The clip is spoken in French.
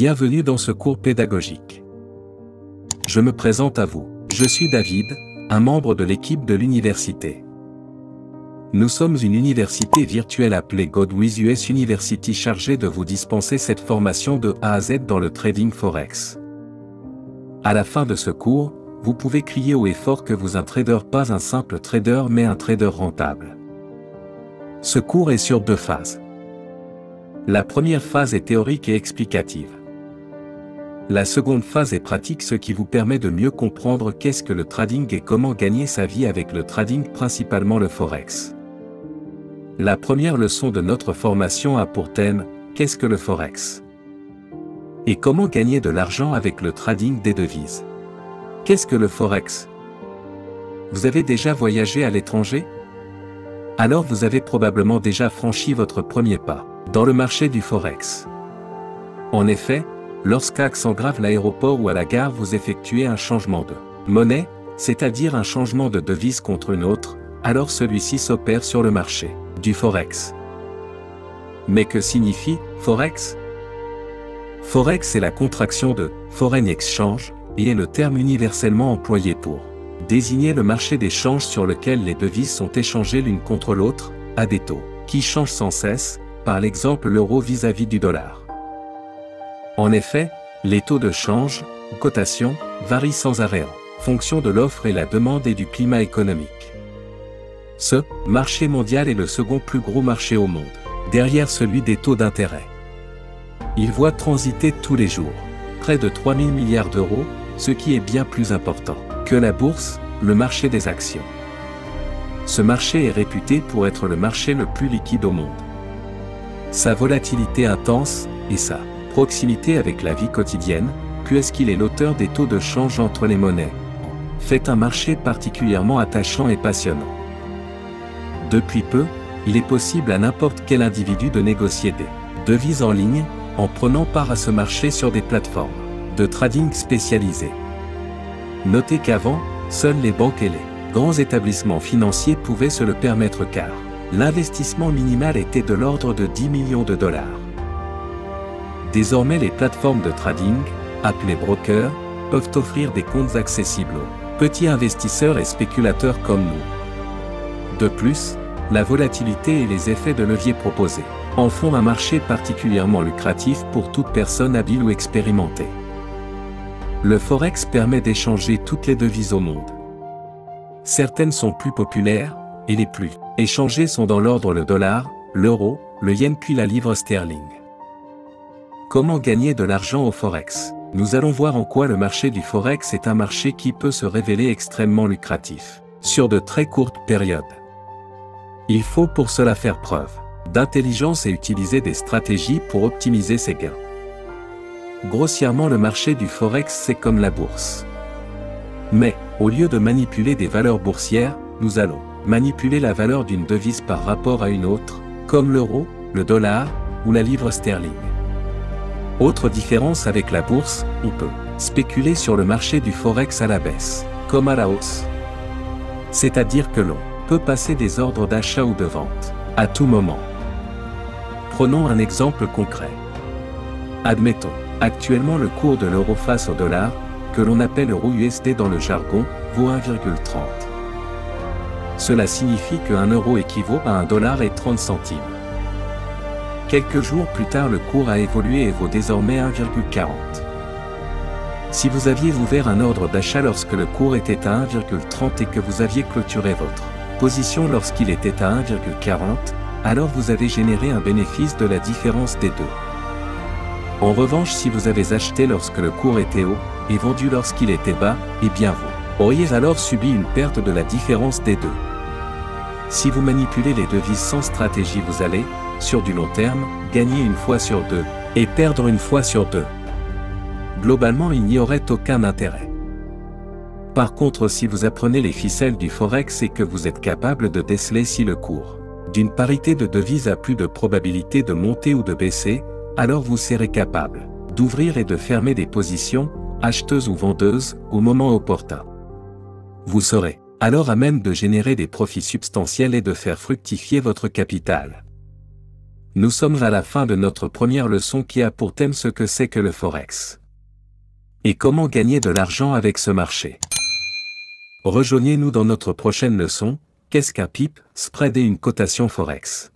Bienvenue dans ce cours pédagogique. Je me présente à vous. Je suis David, un membre de l'équipe de l'université. Nous sommes une université virtuelle appelée GodWiz US University chargée de vous dispenser cette formation de A à Z dans le trading Forex. À la fin de ce cours, vous pouvez crier haut et fort que vous êtes un trader, pas un simple trader mais un trader rentable. Ce cours est sur 2 phases. La première phase est théorique et explicative. La seconde phase est pratique, ce qui vous permet de mieux comprendre qu'est-ce que le trading et comment gagner sa vie avec le trading, principalement le Forex. La première leçon de notre formation a pour thème « Qu'est-ce que le Forex ?» et comment gagner de l'argent avec le trading des devises. Qu'est-ce que le Forex? Vous avez déjà voyagé à l'étranger? Alors vous avez probablement déjà franchi votre premier pas dans le marché du Forex. En effet, lorsqu'à s'engrave l'aéroport ou à la gare, vous effectuez un changement de monnaie, c'est-à-dire un changement de devise contre une autre, alors celui-ci s'opère sur le marché du Forex. Mais que signifie Forex? Forex est la contraction de Foreign Exchange et est le terme universellement employé pour désigner le marché d'échange sur lequel les devises sont échangées l'une contre l'autre, à des taux qui changent sans cesse, par l'exemple l'euro vis-à-vis du dollar. En effet, les taux de change, ou cotation, varient sans arrêt en fonction de l'offre et la demande et du climat économique. Ce marché mondial est le second plus gros marché au monde, derrière celui des taux d'intérêt. Il voit transiter tous les jours près de 3 000 milliards d'euros, ce qui est bien plus important que la bourse, le marché des actions. Ce marché est réputé pour être le marché le plus liquide au monde. Sa volatilité intense et sa proximité avec la vie quotidienne, puisqu'il est l'auteur des taux de change entre les monnaies, fait un marché particulièrement attachant et passionnant. Depuis peu, il est possible à n'importe quel individu de négocier des devises en ligne, en prenant part à ce marché sur des plateformes de trading spécialisées. Notez qu'avant, seuls les banques et les grands établissements financiers pouvaient se le permettre car l'investissement minimal était de l'ordre de 10 millions de $. Désormais, les plateformes de trading, appelées brokers, peuvent offrir des comptes accessibles aux petits investisseurs et spéculateurs comme nous. De plus, la volatilité et les effets de levier proposés en font un marché particulièrement lucratif pour toute personne habile ou expérimentée. Le Forex permet d'échanger toutes les devises au monde. Certaines sont plus populaires, et les plus échangées sont dans l'ordre le dollar, l'euro, le yen puis la livre sterling. Comment gagner de l'argent au Forex? Nous allons voir en quoi le marché du Forex est un marché qui peut se révéler extrêmement lucratif sur de très courtes périodes. Il faut pour cela faire preuve d'intelligence et utiliser des stratégies pour optimiser ses gains. Grossièrement, le marché du Forex, c'est comme la bourse. Mais, au lieu de manipuler des valeurs boursières, nous allons manipuler la valeur d'une devise par rapport à une autre, comme l'euro, le dollar ou la livre sterling. Autre différence avec la bourse, on peut spéculer sur le marché du Forex à la baisse, comme à la hausse. C'est-à-dire que l'on peut passer des ordres d'achat ou de vente à tout moment. Prenons un exemple concret. Admettons, actuellement le cours de l'euro face au dollar, que l'on appelle euro USD dans le jargon, vaut 1,30. Cela signifie que 1 euro équivaut à 1,30 $. Quelques jours plus tard, le cours a évolué et vaut désormais 1,40. Si vous aviez ouvert un ordre d'achat lorsque le cours était à 1,30 et que vous aviez clôturé votre position lorsqu'il était à 1,40, alors vous avez généré un bénéfice de la différence des deux. En revanche, si vous avez acheté lorsque le cours était haut et vendu lorsqu'il était bas, eh bien vous auriez alors subi une perte de la différence des deux. Si vous manipulez les devises sans stratégie, vous allez, sur du long terme, gagner une fois sur deux et perdre une fois sur deux. Globalement, il n'y aurait aucun intérêt. Par contre, si vous apprenez les ficelles du Forex et que vous êtes capable de déceler si le cours d'une parité de devises a plus de probabilité de monter ou de baisser, alors vous serez capable d'ouvrir et de fermer des positions, acheteuses ou vendeuses, au moment opportun. Vous serez alors à même de générer des profits substantiels et de faire fructifier votre capital. Nous sommes à la fin de notre première leçon qui a pour thème ce que c'est que le Forex. Et comment gagner de l'argent avec ce marché. Rejoignez-nous dans notre prochaine leçon, qu'est-ce qu'un PIP, spread et une cotation Forex.